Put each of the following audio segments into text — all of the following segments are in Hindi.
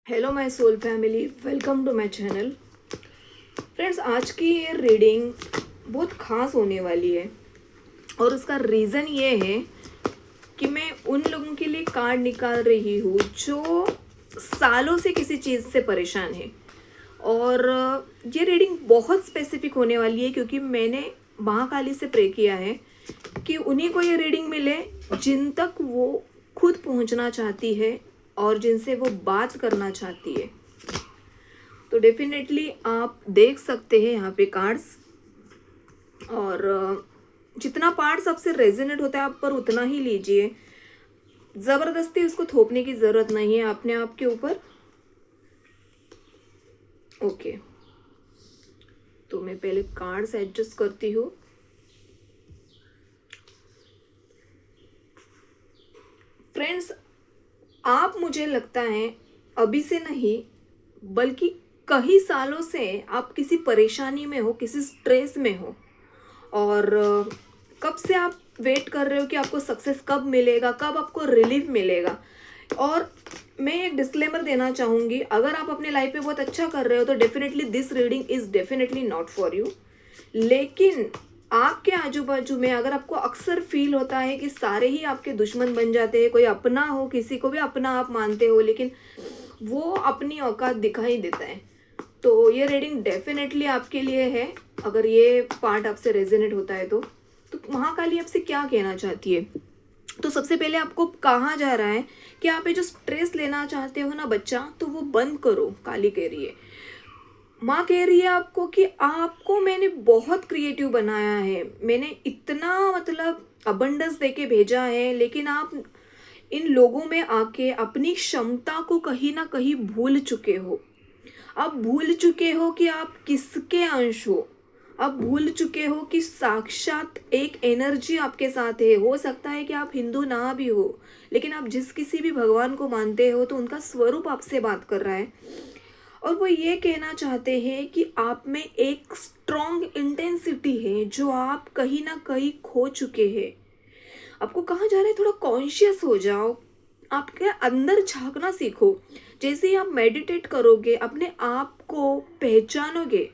Hello my soul family, welcome to my channel. Friends, आज की ये रीडिंग बहुत ख़ास होने वाली है और उसका रीज़न ये है कि मैं उन लोगों के लिए कार्ड निकाल रही हूँ जो सालों से किसी चीज़ से परेशान है। और ये रीडिंग बहुत स्पेसिफिक होने वाली है क्योंकि मैंने महाकाली से प्रे किया है कि उन्हीं को ये रीडिंग मिले जिन तक वो खुद पहुंचना चाहती है और जिनसे वो बात करना चाहती है। तो डेफिनेटली आप देख सकते हैं यहाँ पे कार्ड्स, और जितना पार्ट्स आपसे रेजोनेट होता है आप पर उतना ही लीजिए। ज़बरदस्ती उसको थोपने की ज़रूरत नहीं है अपने आप के ऊपर। ओके, तो मैं पहले कार्ड्स एडजस्ट करती हूँ। फ्रेंड्स, आप, मुझे लगता है अभी से नहीं बल्कि कई सालों से आप किसी परेशानी में हो, किसी स्ट्रेस में हो, और कब से आप वेट कर रहे हो कि आपको सक्सेस कब मिलेगा, कब आपको रिलीफ मिलेगा। और मैं एक डिस्क्लेमर देना चाहूँगी, अगर आप अपने लाइफ में बहुत अच्छा कर रहे हो तो definitely this reading is definitely not for you. लेकिन आपके आजू बाजू में अगर आपको अक्सर फील होता है कि सारे ही आपके दुश्मन बन जाते हैं, कोई अपना हो, किसी को भी अपना आप मानते हो, लेकिन वो अपनी औकात दिखाई देता है, तो ये रीडिंग डेफिनेटली आपके लिए है। अगर ये पार्ट आपसे रेजोनेट होता है तो महाकाली आपसे क्या कहना चाहती है। तो सबसे पहले आपको कहा जा रहा है कि आप ये जो स्ट्रेस लेना चाहते हो ना बच्चा, तो वो बंद करो। काली कह रही है, माँ कह रही है आपको कि आपको मैंने बहुत क्रिएटिव बनाया है, मैंने इतना मतलब अबंडेंस देके भेजा है, लेकिन आप इन लोगों में आके अपनी क्षमता को कहीं ना कहीं भूल चुके हो। आप भूल चुके हो कि आप किसके अंश हो। आप भूल चुके हो कि साक्षात एक एनर्जी आपके साथ है। हो सकता है कि आप हिंदू ना भी हो, लेकिन आप जिस किसी भी भगवान को मानते हो तो उनका स्वरूप आपसे बात कर रहा है, और वो ये कहना चाहते हैं कि आप में एक स्ट्रॉन्ग इंटेंसिटी है जो आप कहीं ना कहीं खो चुके हैं। आपको कहा जा रहा है थोड़ा कॉन्शियस हो जाओ, आपके अंदर झांकना सीखो। जैसे ही आप मेडिटेट करोगे, अपने आप को पहचानोगे,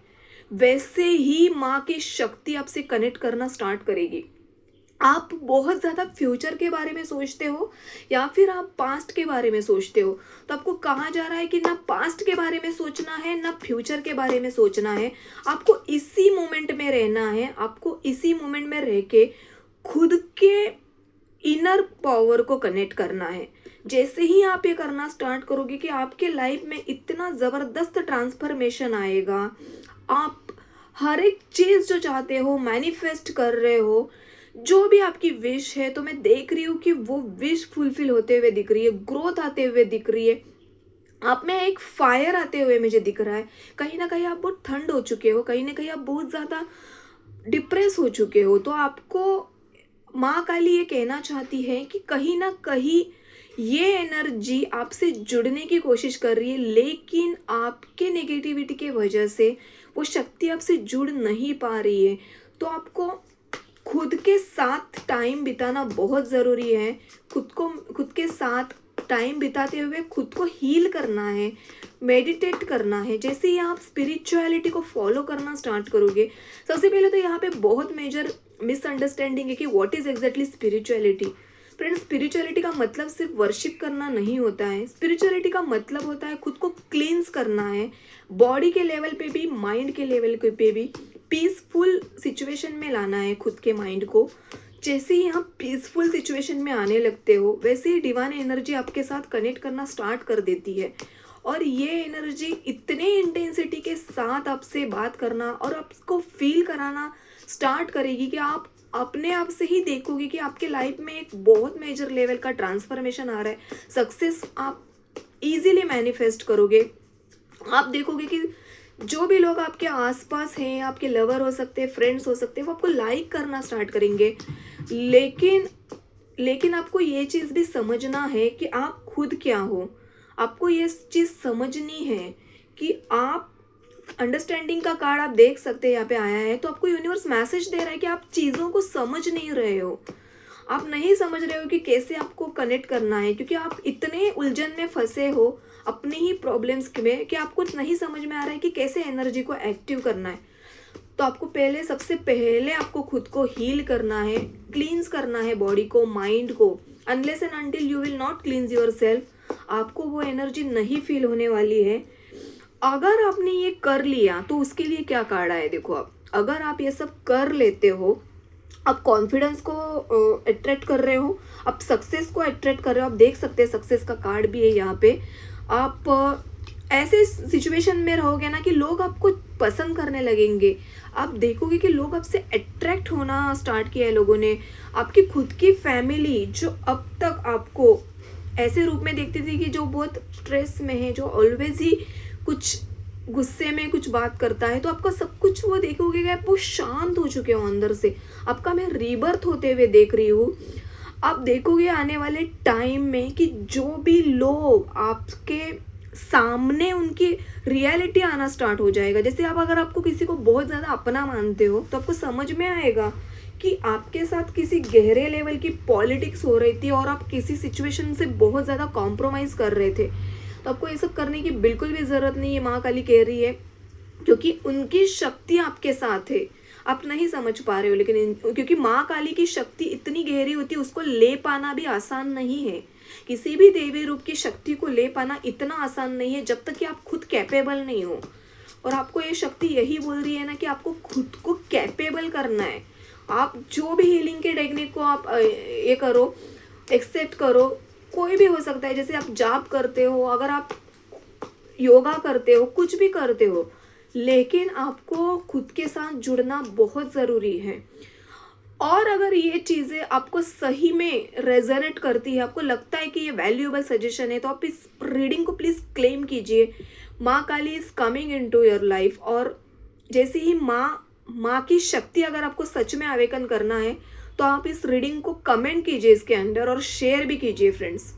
वैसे ही माँ की शक्ति आपसे कनेक्ट करना स्टार्ट करेगी। आप बहुत ज़्यादा फ्यूचर के बारे में सोचते हो या फिर आप पास्ट के बारे में सोचते हो, तो आपको कहा जा रहा है कि ना पास्ट के बारे में सोचना है ना फ्यूचर के बारे में सोचना है। आपको इसी मोमेंट में रहना है। आपको इसी मोमेंट में रह के खुद के इनर पावर को कनेक्ट करना है। जैसे ही आप ये करना स्टार्ट करोगे कि आपके लाइफ में इतना ज़बरदस्त ट्रांसफॉर्मेशन आएगा। आप हर एक चीज़ जो चाहते हो मैनिफेस्ट कर रहे हो, जो भी आपकी विश है, तो मैं देख रही हूँ कि वो विश फुलफिल होते हुए दिख रही है, ग्रोथ आते हुए दिख रही है। आप में एक फायर आते हुए मुझे दिख रहा है। कहीं ना कहीं आप बहुत ठंड हो चुके हो, कहीं ना कहीं आप बहुत ज़्यादा डिप्रेस हो चुके हो, तो आपको माँ काली ये कहना चाहती है कि कहीं ना कहीं ये एनर्जी आपसे जुड़ने की कोशिश कर रही है, लेकिन आपके नेगेटिविटी के वजह से वो शक्ति आपसे जुड़ नहीं पा रही है। तो आपको खुद के साथ टाइम बिताना बहुत ज़रूरी है। खुद के साथ टाइम बिताते हुए खुद को हील करना है, मेडिटेट करना है। जैसे ही आप स्पिरिचुअलिटी को फॉलो करना स्टार्ट करोगे, सबसे पहले तो यहाँ पे बहुत मेजर मिसअंडरस्टैंडिंग है कि what is exactly spirituality. Friends, spirituality का मतलब सिर्फ वर्शिप करना नहीं होता है। स्पिरिचुअलिटी का मतलब होता है खुद को क्लींस करना है, बॉडी के लेवल पे भी, माइंड के लेवल पे भी पीसफुल सिचुएशन में लाना है खुद के माइंड को। जैसे ही आप पीसफुल सिचुएशन में आने लगते हो, वैसे ही डिवाइन एनर्जी आपके साथ कनेक्ट करना स्टार्ट कर देती है, और ये एनर्जी इतने इंटेंसिटी के साथ आपसे बात करना और आपको फील कराना स्टार्ट करेगी कि आप अपने आप से ही देखोगे कि आपके लाइफ में एक बहुत मेजर लेवल का ट्रांसफॉर्मेशन आ रहा है। सक्सेस आप इजीली मैनिफेस्ट करोगे। आप देखोगे कि जो भी लोग आपके आसपास हैं, आपके लवर हो सकते हैं, फ्रेंड्स हो सकते हैं, वो आपको लाइक करना स्टार्ट करेंगे। लेकिन लेकिन आपको ये चीज़ भी समझना है कि आप खुद क्या हो। आपको ये चीज़ समझनी है कि आप, अंडरस्टैंडिंग का कार्ड आप देख सकते हैं यहाँ पे आया है, तो आपको यूनिवर्स मैसेज दे रहा है कि आप चीज़ों को समझ नहीं रहे हो। आप नहीं समझ रहे हो कि कैसे आपको कनेक्ट करना है, क्योंकि आप इतने उलझन में फंसे हो, अपनी ही प्रॉब्लम्स में कि आपको नहीं समझ में आ रहा है कि कैसे एनर्जी को एक्टिव करना है, तो आपको पहले सबसे पहले आपको खुद को हील करना है, क्लींस करना है बॉडी को, माइंड को। Unless and until you will not क्लींस your self, आपको वो एनर्जी नहीं फील होने वाली है। अगर आपने ये कर लिया तो उसके लिए क्या कार्ड आया देखो। आप अगर आप ये सब कर लेते हो, आप कॉन्फिडेंस को अट्रैक्ट कर रहे हो, आप सक्सेस को अट्रैक्ट कर रहे हो। आप देख सकते हैं सक्सेस का कार्ड भी है यहाँ पे। आप ऐसे सिचुएशन में रहोगे ना कि लोग आपको पसंद करने लगेंगे। आप देखोगे कि लोग आपसे अट्रैक्ट होना स्टार्ट किया है लोगों ने। आपकी खुद की फैमिली जो अब तक आपको ऐसे रूप में देखती थी कि जो बहुत स्ट्रेस में है, जो ऑलवेज ही कुछ गुस्से में कुछ बात करता है, तो आपका सब कुछ वो देखोगे कि आप वो शांत हो चुके हो अंदर से। आपका मैं रीबर्थ होते हुए देख रही हूँ। आप देखोगे आने वाले टाइम में कि जो भी लोग आपके सामने, उनकी रियलिटी आना स्टार्ट हो जाएगा। जैसे आप अगर आपको किसी को बहुत ज़्यादा अपना मानते हो तो आपको समझ में आएगा कि आपके साथ किसी गहरे लेवल की पॉलिटिक्स हो रही थी और आप किसी सिचुएशन से बहुत ज़्यादा कॉम्प्रोमाइज़ कर रहे थे। तो आपको ये सब करने की बिल्कुल भी ज़रूरत नहीं है, माँ काली कह रही है, क्योंकि उनकी शक्ति आपके साथ है। आप नहीं समझ पा रहे हो, लेकिन क्योंकि माँ काली की शक्ति इतनी गहरी होती है, उसको ले पाना भी आसान नहीं है। किसी भी देवी रूप की शक्ति को ले पाना इतना आसान नहीं है जब तक कि आप खुद कैपेबल नहीं हो। और आपको ये शक्ति यही बोल रही है ना कि आपको खुद को कैपेबल करना है। आप जो भी हीलिंग के टेक्निक को आप ये करो, एक्सेप्ट करो। कोई भी हो सकता है, जैसे आप जाप करते हो, अगर आप योगा करते हो, कुछ भी करते हो, लेकिन आपको खुद के साथ जुड़ना बहुत ज़रूरी है। और अगर ये चीज़ें आपको सही में रेजोनेट करती है, आपको लगता है कि ये वैल्यूएबल सजेशन है, तो आप इस रीडिंग को प्लीज़ क्लेम कीजिए। Maa Kali is coming into your life. और जैसे ही माँ की शक्ति अगर आपको सच में अवेकन करना है, तो आप इस रीडिंग को कमेंट कीजिए इसके अंदर और शेयर भी कीजिए फ्रेंड्स।